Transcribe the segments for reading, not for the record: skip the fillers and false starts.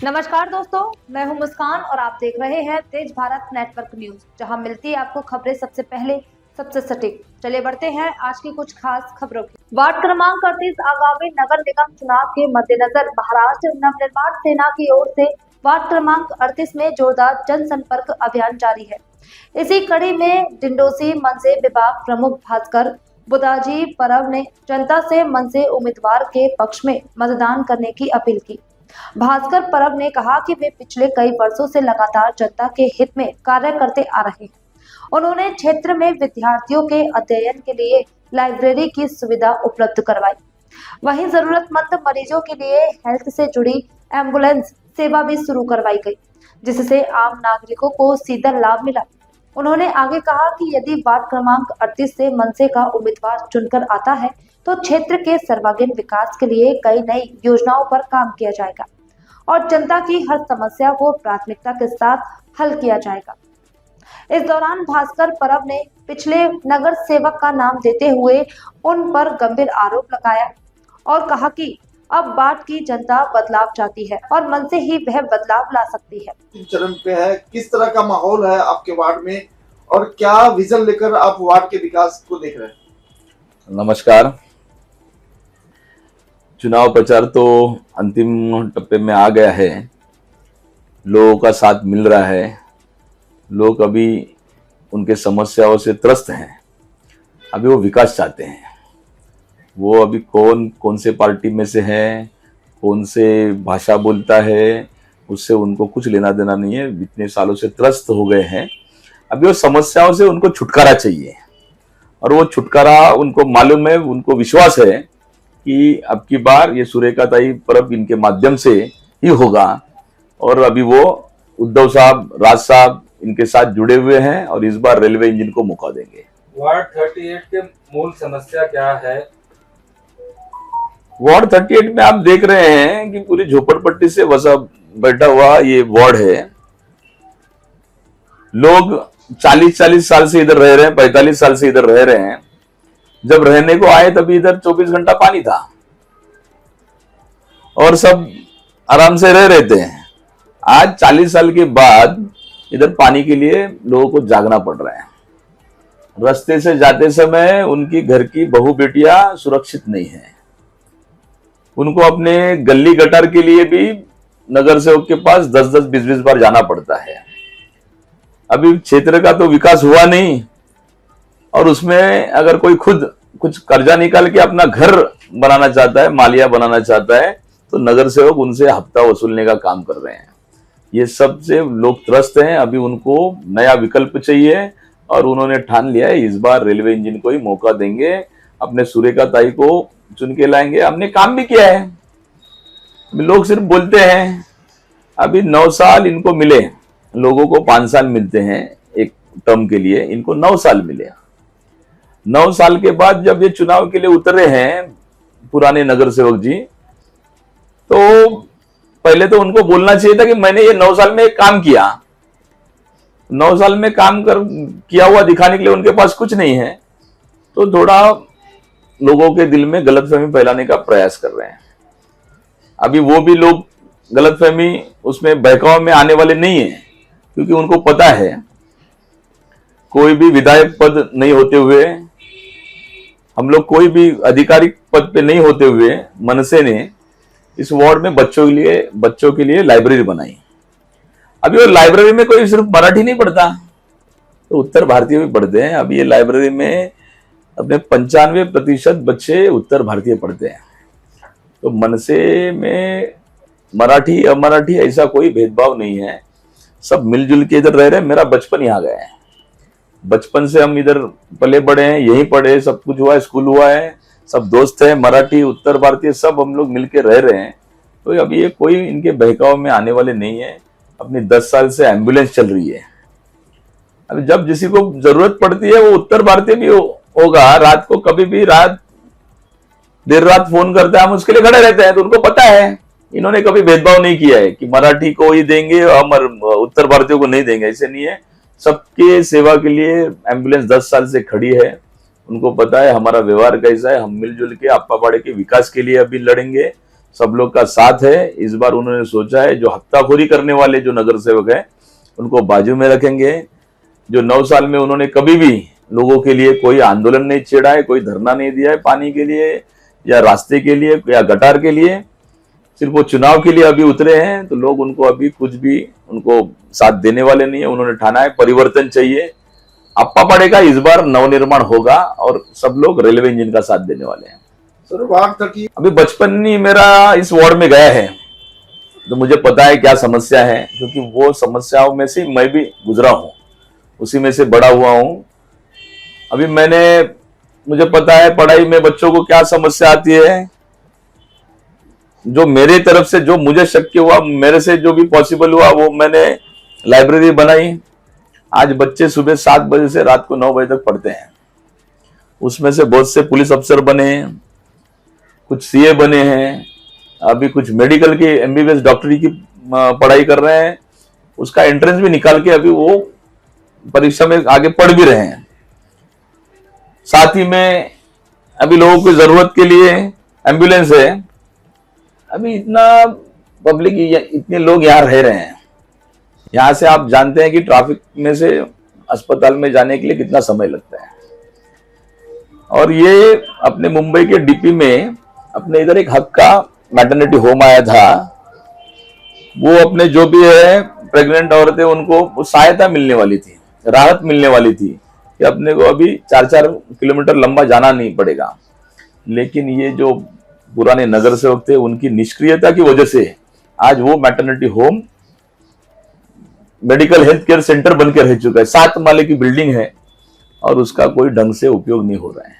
नमस्कार दोस्तों, मैं हूं मुस्कान और आप देख रहे हैं तेज भारत नेटवर्क न्यूज, जहां मिलती है आपको खबरें सबसे पहले, सबसे सटीक। चलिए बढ़ते हैं आज की कुछ खास खबरों की। वार्ड क्रमांक 38 आगामी नगर निगम चुनाव के मद्देनजर महाराष्ट्र नवनिर्माण सेना की ओर से वार्ड क्रमांक 38 में जोरदार जनसंपर्क अभियान जारी है। इसी कड़ी में डिंडोसी मनसे विभाग प्रमुख भास्कर बुदाजी परब ने जनता से मनसे उम्मीदवार के पक्ष में मतदान करने की अपील की। भास्कर परब ने कहा कि वे पिछले कई वर्षों से लगातार जनता के हित में कार्य करते आ रहे हैं। उन्होंने क्षेत्र में विद्यार्थियों के अध्ययन के लिए लाइब्रेरी की सुविधा उपलब्ध करवाई। वहीं जरूरतमंद मरीजों के लिए हेल्थ से जुड़ी एम्बुलेंस सेवा भी शुरू करवाई गई, जिससे आम नागरिकों को सीधा लाभ मिला। उन्होंने आगे कहा कि यदि वार्ड क्रमांक 38 से मनसे का उम्मीदवार चुनकर आता है तो क्षेत्र के सर्वांगीण विकास के लिए कई नई योजनाओं पर काम किया जाएगा और जनता की हर समस्या को प्राथमिकता के साथ हल किया जाएगा। इस दौरान भास्कर परब ने पिछले नगर सेवक का नाम देते हुए उन पर गंभीर आरोप लगाया और कहा कि अब वार्ड की जनता बदलाव चाहती है और मन से ही वह बदलाव ला सकती है। चरण पे है, किस तरह का माहौल है आपके वार्ड में और क्या विजन लेकर आप वार्ड के विकास को देख रहे हैं? नमस्कार। चुनाव प्रचार तो अंतिम टप्पे में आ गया है। लोगों का साथ मिल रहा है। लोग अभी उनके समस्याओं से त्रस्त हैं। अभी वो विकास चाहते हैं। वो अभी कौन से पार्टी में से है, कौन से भाषा बोलता है, उससे उनको कुछ लेना देना नहीं है। इतने सालों से त्रस्त हो गए हैं। अभी वो समस्याओं से उनको छुटकारा चाहिए और वो छुटकारा उनको मालूम है, उनको विश्वास है कि अब की बार ये सुरेखाताई परब इनके माध्यम से ही होगा। और अभी वो उद्धव साहब, राज साहब इनके साथ जुड़े हुए हैं और इस बार रेलवे इंजन को मौका देंगे। वार्ड 38 के मूल समस्या क्या है? वार्ड 38 में आप देख रहे हैं कि पूरी झोपड़पट्टी से वसा बैठा हुआ ये वार्ड है। लोग 40-40 साल से इधर रह रहे हैं, 45 साल से इधर रह रहे हैं। जब रहने को आए तभी इधर 24 घंटा पानी था और सब आराम से रह रहे थे। आज 40 साल के बाद इधर पानी के लिए लोगों को जागना पड़ रहा है। रास्ते से जाते समय उनकी घर की बहू बेटियां सुरक्षित नहीं है। उनको अपने गली गटर के लिए भी नगर सेवक के पास 10-10, 20-20 बार जाना पड़ता है। अभी क्षेत्र का तो विकास हुआ नहीं और उसमें अगर कोई खुद कुछ कर्जा निकाल के अपना घर बनाना चाहता है, मालिया बनाना चाहता है, तो नगर सेवक उनसे हफ्ता वसूलने का काम कर रहे हैं। ये सब से लोग त्रस्त हैं। अभी उनको नया विकल्प चाहिए और उन्होंने ठान लिया है इस बार रेलवे इंजन को ही मौका देंगे। अपने सुरेखाताई को चुन के लाएंगे। हमने काम भी किया है। लोग सिर्फ बोलते हैं। अभी 9 साल इनको मिले, लोगों को 5 साल मिलते हैं एक टर्म के लिए, इनको 9 साल मिले। 9 साल के बाद जब ये चुनाव के लिए उतरे हैं पुराने नगर सेवक जी, तो पहले तो उनको बोलना चाहिए था कि मैंने ये 9 साल में एक काम किया। 9 साल में काम किया हुआ दिखाने के लिए उनके पास कुछ नहीं है, तो थोड़ा लोगों के दिल में गलतफहमी फैलाने का प्रयास कर रहे हैं। अभी वो भी लोग गलतफहमी उसमें बहकाव में आने वाले नहीं है, क्योंकि उनको पता है कोई भी विधायक पद नहीं होते हुए, हम लोग कोई भी आधिकारिक पद पे नहीं होते हुए, मनसे ने इस वार्ड में बच्चों के लिए लाइब्रेरी बनाई। अभी वो लाइब्रेरी में कोई सिर्फ मराठी नहीं पढ़ता, तो उत्तर भारतीय भी पढ़ते हैं। अभी ये लाइब्रेरी में अपने 95% बच्चे उत्तर भारतीय पढ़ते हैं। तो मनसे में मराठी अमराठी ऐसा कोई भेदभाव नहीं है। सब मिलजुल के इधर रह रहे हैं। मेरा बचपन यहाँ गया है। बचपन से हम इधर पले बड़े हैं, यहीं पढ़े, सब कुछ हुआ है, स्कूल हुआ है, सब दोस्त हैं, मराठी उत्तर भारतीय सब हम लोग मिलके रह रहे हैं। तो अभी ये कोई इनके बहकाव में आने वाले नहीं है। अपनी 10 साल से एम्बुलेंस चल रही है। अभी जब किसी को जरूरत पड़ती है वो उत्तर भारतीय भी होगा। रात को कभी भी देर रात फोन करता है, हम उसके लिए खड़े रहते हैं। तो उनको पता है, इन्होंने कभी भेदभाव नहीं किया है कि मराठी को ही देंगे और उत्तर भारतीयों को नहीं देंगे, ऐसे नहीं है। सबके सेवा के लिए एम्बुलेंस 10 साल से खड़ी है। उनको पता है हमारा व्यवहार कैसा है। हम मिलजुल के अप्पापाड़े के विकास के लिए अभी लड़ेंगे। सब लोग का साथ है। इस बार उन्होंने सोचा है जो हफ्ताखोरी करने वाले जो नगर सेवक है उनको बाजू में रखेंगे। जो 9 साल में उन्होंने कभी भी लोगों के लिए कोई आंदोलन नहीं छेड़ा है, कोई धरना नहीं दिया है पानी के लिए या रास्ते के लिए या गटार के लिए, सिर्फ वो चुनाव के लिए अभी उतरे हैं, तो लोग उनको अभी कुछ भी उनको साथ देने वाले नहीं है। उन्होंने ठाना है परिवर्तन चाहिए, अप्पापाड़े का इस बार नवनिर्माण होगा और सब लोग रेलवे इंजन का साथ देने वाले हैं। सर वार्ड 30 अभी बचपन ही मेरा इस वार्ड में गया है तो मुझे पता है क्या समस्या है, क्योंकि वो समस्याओं में से मैं भी गुजरा हूं, उसी में से बड़ा हुआ हूं। अभी मुझे पता है पढ़ाई में बच्चों को क्या समस्या आती है। जो मेरे तरफ से जो मुझे शक्य हुआ, मेरे से जो भी पॉसिबल हुआ, वो मैंने लाइब्रेरी बनाई। आज बच्चे सुबह 7 बजे से रात को 9 बजे तक पढ़ते हैं। उसमें से बहुत से पुलिस अफसर बने हैं, कुछ सीए बने हैं, अभी कुछ मेडिकल की एमबीबीएस डॉक्टरी की पढ़ाई कर रहे हैं। उसका एंट्रेंस भी निकाल के अभी वो परीक्षा में आगे पढ़ भी रहे हैं। साथ ही में अभी लोगों की जरूरत के लिए एम्बुलेंस है। अभी इतना पब्लिक, इतने लोग यहाँ रह रहे हैं। यहाँ से आप जानते हैं कि ट्रैफिक में से अस्पताल में जाने के लिए कितना समय लगता है। और ये अपने मुंबई के डीपी में अपने इधर एक हक का मैटरनिटी होम आया था। वो अपने जो भी है प्रेग्नेंट औरतें, उनको सहायता मिलने वाली थी, राहत मिलने वाली थी कि अपने को अभी 4-4 किलोमीटर लंबा जाना नहीं पड़ेगा। लेकिन ये जो पुराने नगर सेवक थे, उनकी निष्क्रियता की वजह से आज वो maternity home medical health care centre बनकर रह चुका है। 7 माले की बिल्डिंग है और उसका कोई ढंग से उपयोग नहीं हो रहा है।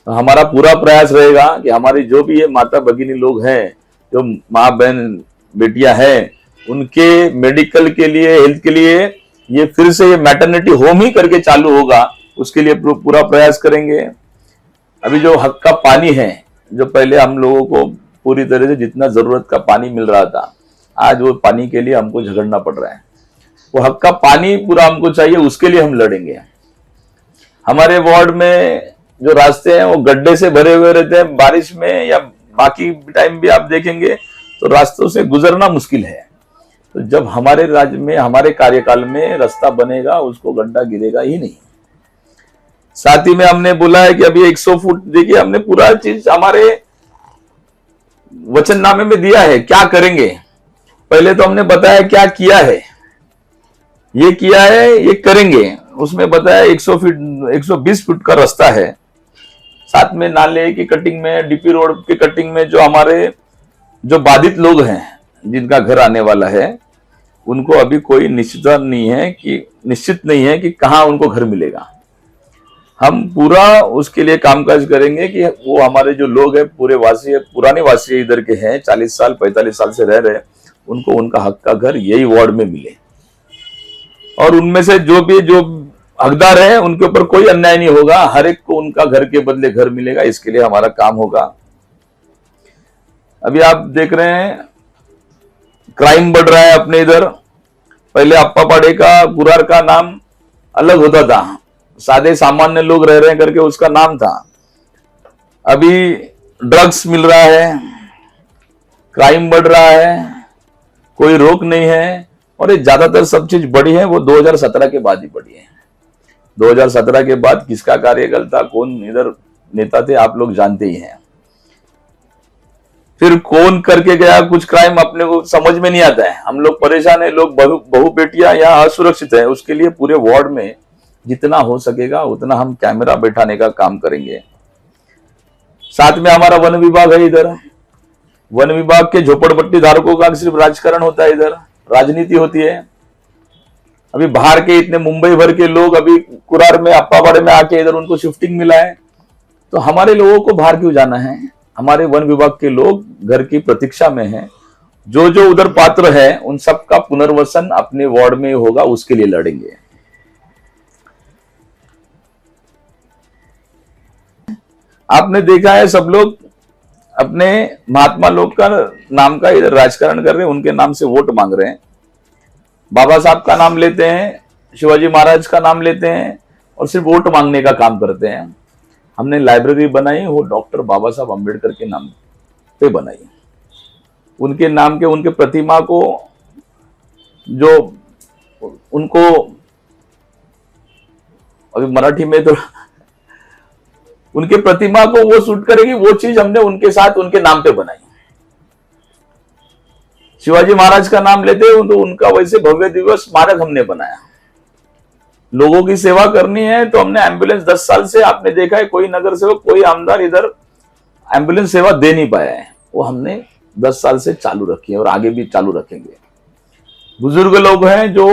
तो हमारा पूरा प्रयास रहेगा कि हमारी जो भी ये माता भगिनी लोग हैं, जो माँ बहन बेटियां हैं, उनके मेडिकल के लिए, हेल्थ के लिए ये फिर से ये मैटरनिटी होम ही करके चालू होगा, उसके लिए पूरा प्रयास करेंगे। अभी जो हक का पानी है, जो पहले हम लोगों को पूरी तरह से जितना जरूरत का पानी मिल रहा था, आज वो पानी के लिए हमको झगड़ना पड़ रहा है। वो हक का पानी पूरा हमको चाहिए, उसके लिए हम लड़ेंगे। हमारे वार्ड में जो रास्ते हैं वो गड्ढे से भरे हुए रहते हैं, बारिश में या बाकी टाइम भी आप देखेंगे तो रास्तों से गुजरना मुश्किल है। तो जब हमारे राज्य में, हमारे कार्यकाल में रास्ता बनेगा, उसको गड्ढा गिरेगा ही नहीं। साथ ही में हमने बोला है कि अभी 100 फुट, देखिए हमने पूरा चीज हमारे वचननामे में दिया है क्या करेंगे। पहले तो हमने बताया क्या किया है, ये किया है, ये करेंगे। उसमें बताया 100 फीट 120 फुट का रास्ता है। साथ में नाले की कटिंग में, डीपी रोड की कटिंग में जो हमारे जो बाधित लोग हैं, जिनका घर आने वाला है, उनको अभी कोई निश्चित नहीं है कि कहाँ उनको घर मिलेगा। हम पूरा उसके लिए कामकाज करेंगे कि वो हमारे जो लोग हैं, पूरे वासी है, पुराने वासी इधर के हैं, 40 साल 45 साल से रह रहे हैं, उनको उनका हक का घर यही वार्ड में मिले। और उनमें से जो हकदार है, उनके ऊपर कोई अन्याय नहीं होगा, हर एक को उनका घर के बदले घर मिलेगा। इसके लिए हमारा काम होगा। अभी आप देख रहे हैं क्राइम बढ़ रहा है अपने इधर। पहले अप्पापाड़े का, पुरार का नाम अलग होता था, सादे सामान्य लोग रह रहे हैं करके उसका नाम था। अभी ड्रग्स मिल रहा है, क्राइम बढ़ रहा है, कोई रोक नहीं है। और ये ज्यादातर सब चीज बढ़ी है वो 2017 के बाद ही बढ़ी है। 2017 के बाद किसका कार्यकाल था, कौन इधर नेता थे, आप लोग जानते ही हैं। फिर कौन करके गया कुछ क्राइम, अपने को समझ में नहीं आता है। हम लोग परेशान है, लोग बहु बेटियां यहाँ असुरक्षित है। उसके लिए पूरे वार्ड में जितना हो सकेगा उतना हम कैमरा बैठाने का काम करेंगे। साथ में हमारा वन विभाग है इधर। वन विभाग के झोपड़पट्टी धारकों का सिर्फ राजकारण होता है, इधर राजनीति होती है। अभी बाहर के इतने मुंबई भर के लोग अभी कुरार में, अप्पापाड़े में आके इधर उनको शिफ्टिंग मिला है। तो हमारे लोगों को बाहर क्यों जाना है? हमारे वन विभाग के लोग घर की प्रतीक्षा में हैं। जो जो उधर पात्र है उन सबका पुनर्वसन अपने वार्ड में होगा, उसके लिए लड़ेंगे। आपने देखा है सब लोग अपने महात्मा लोग का नाम का इधर राजकारण कर रहे हैं, उनके नाम से वोट मांग रहे हैं। बाबा साहब का नाम लेते हैं, शिवाजी महाराज का नाम लेते हैं और सिर्फ वोट मांगने का काम करते हैं। हमने लाइब्रेरी बनाई, वो डॉक्टर बाबा साहब अम्बेडकर के नाम पे बनाई। उनके नाम के उनके प्रतिमा को जो उनको अभी मराठी में तो उनके प्रतिमा को वो सूट करेगी, वो चीज हमने उनके साथ उनके नाम पे बनाई। शिवाजी महाराज का नाम लेते हैं तो उनका वैसे भव्य दिव्य स्मारक हमने बनाया। लोगों की सेवा करनी है तो हमने एम्बुलेंस 10 साल से, आपने देखा है कोई नगर सेवक कोई आमदार इधर एम्बुलेंस सेवा दे नहीं पाया है, वो हमने 10 साल से चालू रखी है और आगे भी चालू रखेंगे। बुजुर्ग लोग हैं जो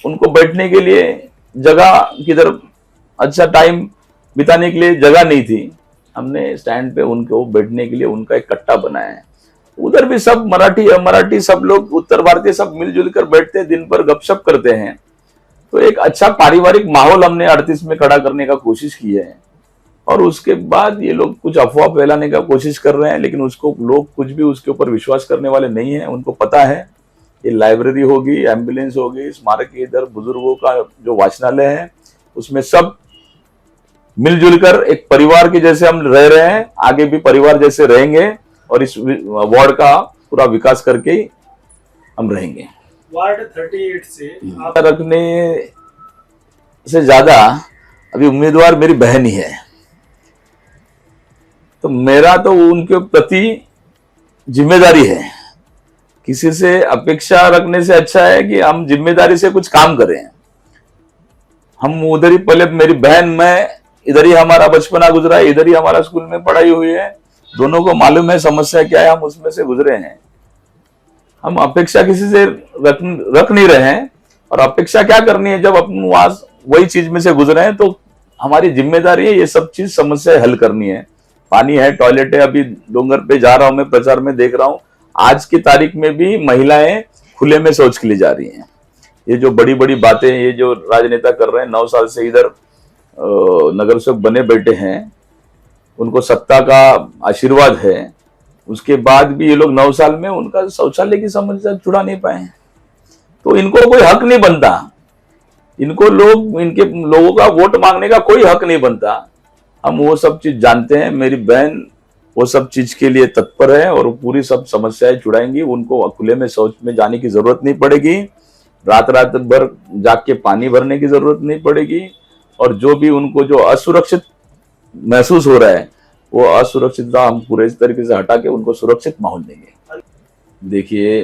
उनको बैठने के लिए जगह किधर अच्छा टाइम बिताने के लिए जगह नहीं थी, हमने स्टैंड पे उनको बैठने के लिए उनका एक कट्टा बनाया है। उधर भी सब मराठी अमराठी सब लोग उत्तर भारतीय सब मिलजुल कर बैठते हैं, दिन भर गपशप करते हैं। तो एक अच्छा पारिवारिक माहौल हमने 38 में खड़ा करने का कोशिश की है। और उसके बाद ये लोग कुछ अफवाह फैलाने का कोशिश कर रहे हैं, लेकिन उसको लोग कुछ भी उसके ऊपर विश्वास करने वाले नहीं है। उनको पता है ये लाइब्रेरी होगी, एम्बुलेंस होगी, स्मारक के इधर बुजुर्गों का जो वाचनालय है उसमें सब मिलजुल कर एक परिवार के जैसे हम रह रहे हैं, आगे भी परिवार जैसे रहेंगे और इस वार्ड का पूरा विकास करके ही हम रहेंगे। वार्ड 38 से आप रखने से ज्यादा अभी उम्मीदवार मेरी बहन ही है, तो मेरा तो उनके प्रति जिम्मेदारी है। किसी से अपेक्षा रखने से अच्छा है कि हम जिम्मेदारी से कुछ काम करें। हम उधर ही पहले मेरी बहन मैं इधर ही हमारा बचपना गुजरा है, इधर ही हमारा स्कूल में पढ़ाई हुई है, दोनों को मालूम है समस्या क्या है, हम उसमें से गुजरे हैं। हम अपेक्षा किसी से रख नहीं रहे हैं। और अपेक्षा क्या करनी है, जब अपन वहां वही चीज में से गुजरे हैं तो हमारी जिम्मेदारी है ये सब चीज समस्या हल करनी है। पानी है, टॉयलेट है, अभी डोंगर पे जा रहा हूं मैं, प्रचार में देख रहा हूं आज की तारीख में भी महिलाएं खुले में शौच के लिए जा रही हैं। ये जो बड़ी बड़ी बातें ये जो राजनेता कर रहे हैं, 9 साल से इधर नगर सेवक बने बैठे हैं, उनको सत्ता का आशीर्वाद है, उसके बाद भी ये लोग 9 साल में उनका शौचालय की समस्या छुड़ा नहीं पाए। तो इनको कोई हक नहीं बनता, इनको लोग इनके लोगों का वोट मांगने का कोई हक नहीं बनता। हम वो सब चीज जानते हैं, मेरी बहन वो सब चीज के लिए तत्पर है और पूरी सब समस्याएं छुड़ाएंगी। उनको खुले में शौच में जाने की जरूरत नहीं पड़ेगी, रात रात भर जाग के पानी भरने की जरूरत नहीं पड़ेगी। और जो भी उनको जो असुरक्षित महसूस हो रहा है वो असुरक्षितता हम पूरे इस तरीके से हटा के उनको सुरक्षित माहौल देंगे। देखिए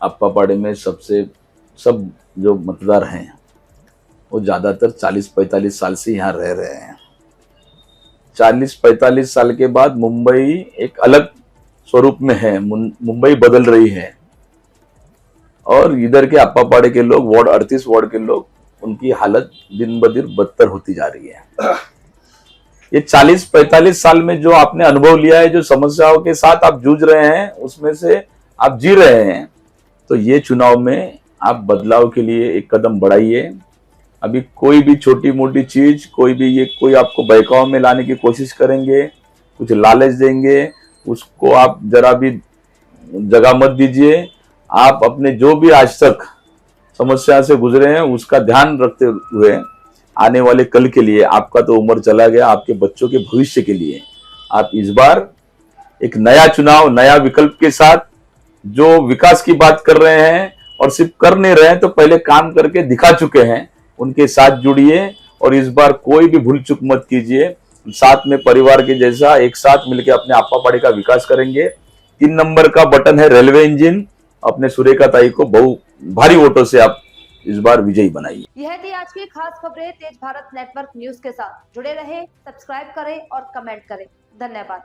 अप्पापाड़े में सब जो मतदार हैं वो ज्यादातर 40-45 साल से यहाँ रह रहे हैं। 40-45 साल के बाद मुंबई एक अलग स्वरूप में है, मुंबई बदल रही है। और इधर के अप्पापाड़े के लोग, वार्ड 38 वार्ड के लोग, उनकी हालत दिन ब दिन बदतर होती जा रही है। ये 40-45 साल में जो आपने अनुभव लिया है, जो समस्याओं के साथ आप जूझ रहे हैं, उसमें से आप जी रहे हैं, तो ये चुनाव में आप बदलाव के लिए एक कदम बढ़ाइए। अभी कोई भी छोटी मोटी चीज, कोई आपको बहकाव में लाने की कोशिश करेंगे, कुछ लालच देंगे, उसको आप जरा भी जगह मत दीजिए। आप अपने जो भी आज तक समस्या से गुजरे हैं उसका ध्यान रखते हुए आने वाले कल के लिए, आपका तो उम्र चला गया, आपके बच्चों के भविष्य के लिए आप इस बार एक नया चुनाव, नया विकल्प के साथ जो विकास की बात कर रहे हैं और सिर्फ कर नहीं रहे हैं तो पहले काम करके दिखा चुके हैं, उनके साथ जुड़िए और इस बार कोई भी भूल चूक मत कीजिए। साथ में परिवार के जैसा एक साथ मिलकर अपने अप्पापाड़े का विकास करेंगे। 3 नंबर का बटन है रेलवे इंजन, अपने सुरेखा ताई को भारी वोटों से आप इस बार विजयी बनाइए। यह थी आज की खास खबरें तेज भारत नेटवर्क न्यूज के साथ। जुड़े रहे, सब्सक्राइब करें और कमेंट करें। धन्यवाद।